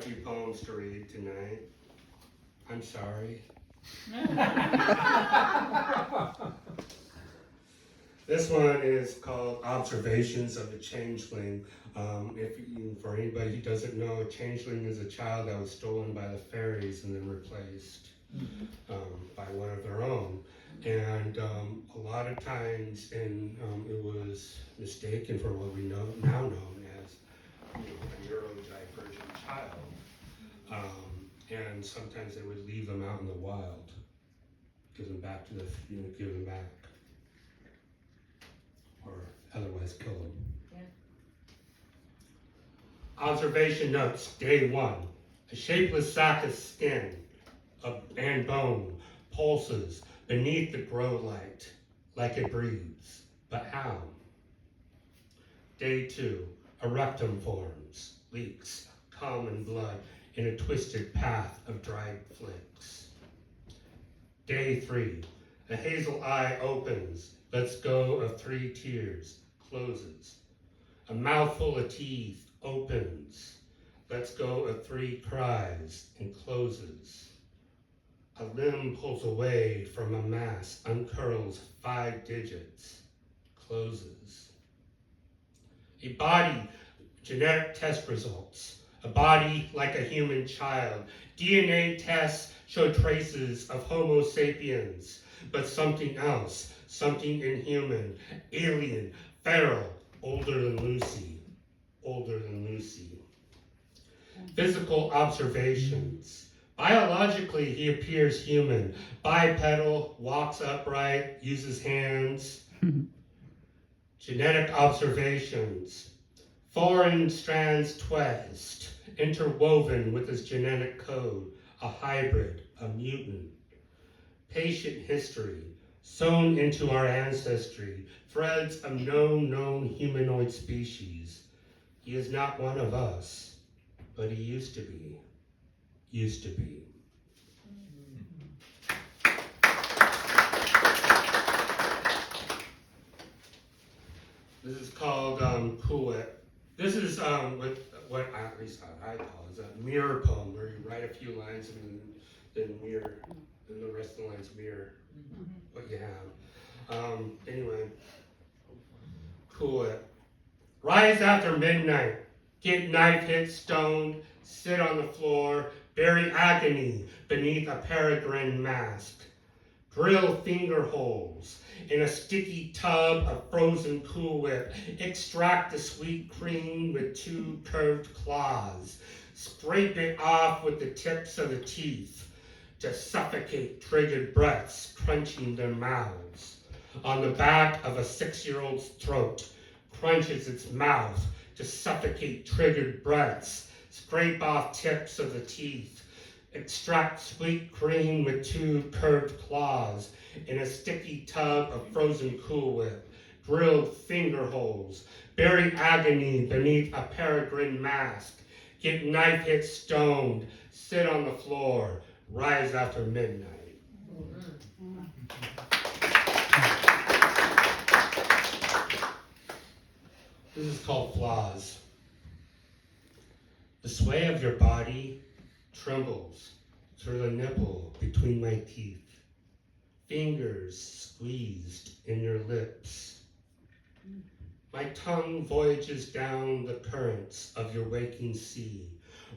few poems to read tonight. I'm sorry. This one is called Observations of a Changeling. For anybody who doesn't know, a changeling is a child that was stolen by the fairies and then replaced by one of their own. And a lot of times, it was mistaken for what we now known as a neurodivergent child. And sometimes they would leave them out in the wild, give them back, or otherwise kill them. Yeah. Observation notes, day 1. A shapeless sack of skin and bone pulses beneath the grow light like it breathes. But how? Day 2. A rectum forms, leaks, common blood in a twisted path of dried flakes. Day 3. A hazel eye opens, lets go of 3 tears, closes. A mouthful of teeth opens, lets go of 3 cries, and closes. A limb pulls away from a mass, uncurls 5 digits, closes. A body, genetic test results. A body like a human child. DNA tests show traces of Homo sapiens, but something else, something inhuman, alien, feral, older than Lucy. Physical observations. Biologically, he appears human. Bipedal, walks upright, uses hands. Genetic observations. Foreign strands twist, interwoven with his genetic code, a hybrid, a mutant. Patient history, sewn into our ancestry, threads of known humanoid species. He is not one of us, but he used to be. This is called Kuwait. This is what at least I call is a mirror poem, where you write a few lines and then mirror, and the rest of the lines mirror what you have. Anyway, Kuwait. Rise after midnight, get knife hit, stoned, sit on the floor, bury agony beneath a peregrine mask. Drill finger holes in a sticky tub of frozen Cool Whip. Extract the sweet cream with 2 curved claws. Scrape it off with the tips of the teeth to suffocate triggered breaths crunching their mouths. On the back of a 6-year-old's throat, crunches its mouth to suffocate triggered breaths. Scrape off tips of the teeth. Extract sweet cream with 2 curved claws in a sticky tub of frozen Cool Whip. Drill finger holes. Bury agony beneath a peregrine mask. Get knife hit, stoned. Sit on the floor. Rise after midnight. This is called Flaws. The sway of your body trembles through the nipple between my teeth. Fingers squeezed in your lips. My tongue voyages down the currents of your waking sea,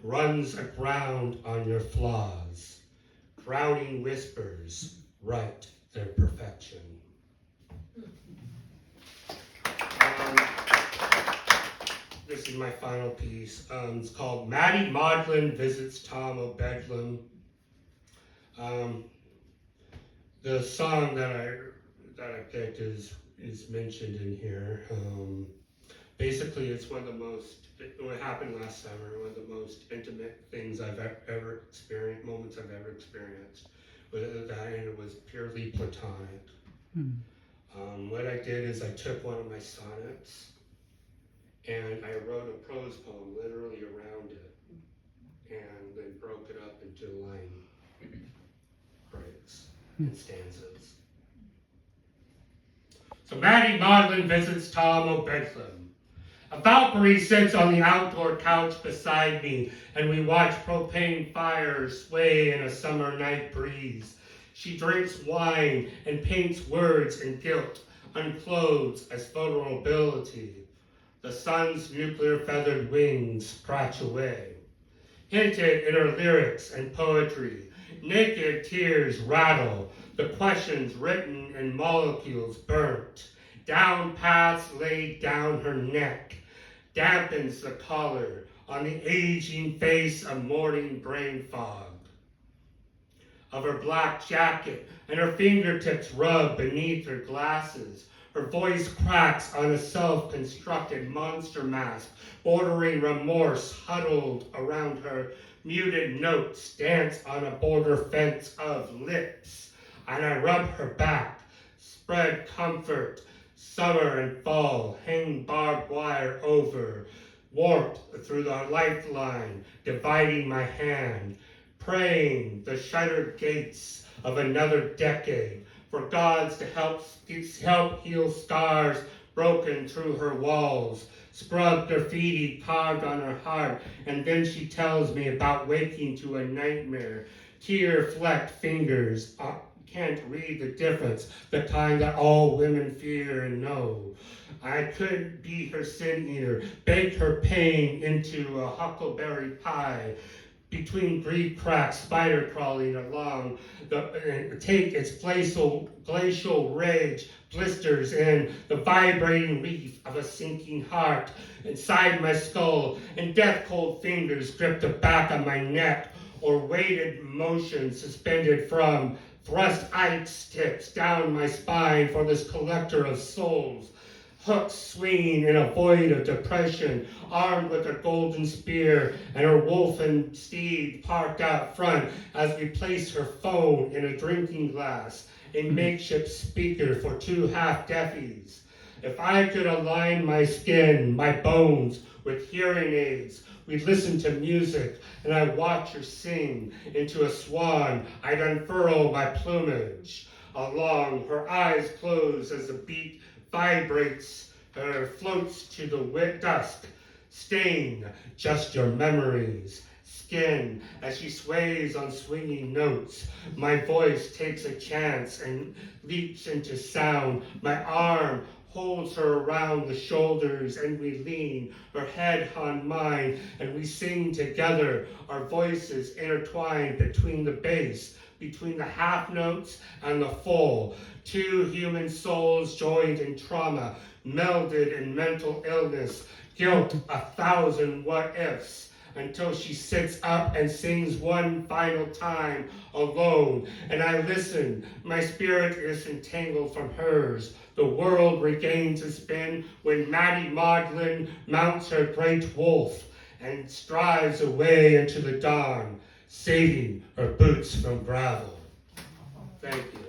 runs aground on your flaws. Drowning whispers write their perfection. This is my final piece. It's called Maddie Maudlin Visits Tom O'Bedlam. The song that I picked is mentioned in here. Basically, it's one of the most, what happened last summer, one of the most intimate things I've ever experienced, moments I've ever experienced. And it was purely platonic. What I did is I took one of my sonnets and I wrote a prose poem literally around it, and then broke it up into line breaks and stanzas. So Maddie Maudlin visits Tom O'Bedlam. A Valkyrie sits on the outdoor couch beside me, and we watch propane fires sway in a summer night breeze. She drinks wine and paints words in guilt, unclothes as vulnerability. The sun's nuclear feathered wings scratch away. Hinted in her lyrics and poetry, naked tears rattle, the questions written in molecules burnt. Down paths laid down her neck, dampens the color on the aging face of morning brain fog. Of her black jacket, and her fingertips rub beneath her glasses. Her voice cracks on a self-constructed monster mask, bordering remorse huddled around her. Muted notes dance on a border fence of lips, and I rub her back, spread comfort. Summer and fall hang barbed wire over, warped through the lifeline, dividing my hand, praying the shuttered gates of another decade for gods to help heal scars broken through her walls, scrubbed graffiti carved on her heart, and then she tells me about waking to a nightmare. Tear-flecked fingers can't read the difference, the kind that all women fear and know. I could be her sin eater, bake her pain into a huckleberry pie, between grief cracks, spider crawling along, take its glacial rage, blisters in the vibrating reef of a sinking heart inside my skull, and death-cold fingers grip the back of my neck, or weighted motion suspended from thrust ice tips down my spine for this collector of souls. Hooks swinging in a void of depression, armed with a golden spear and her wolfen steed parked out front as we place her phone in a drinking glass, a makeshift speaker for two half-deafies. If I could align my skin, my bones, with hearing aids, we'd listen to music, and I'd watch her sing. Into a swan, I'd unfurl my plumage. Along, her eyes close as the beat vibrates, floats to the wet dusk. Stain, just your memories. Skin, as she sways on swinging notes. My voice takes a chance and leaps into sound. My arm holds her around the shoulders, and we lean, her head on mine, and we sing together, our voices intertwined between the bass, between the half notes and the full. Two human souls joined in trauma, melded in mental illness, guilt, 1,000 what-ifs, until she sits up and sings one final time alone. And I listen. My spirit is entangled from hers. The world regains a spin when Maddie Maudlin mounts her great wolf and strives away into the dawn, saving her boots from gravel. Thank you.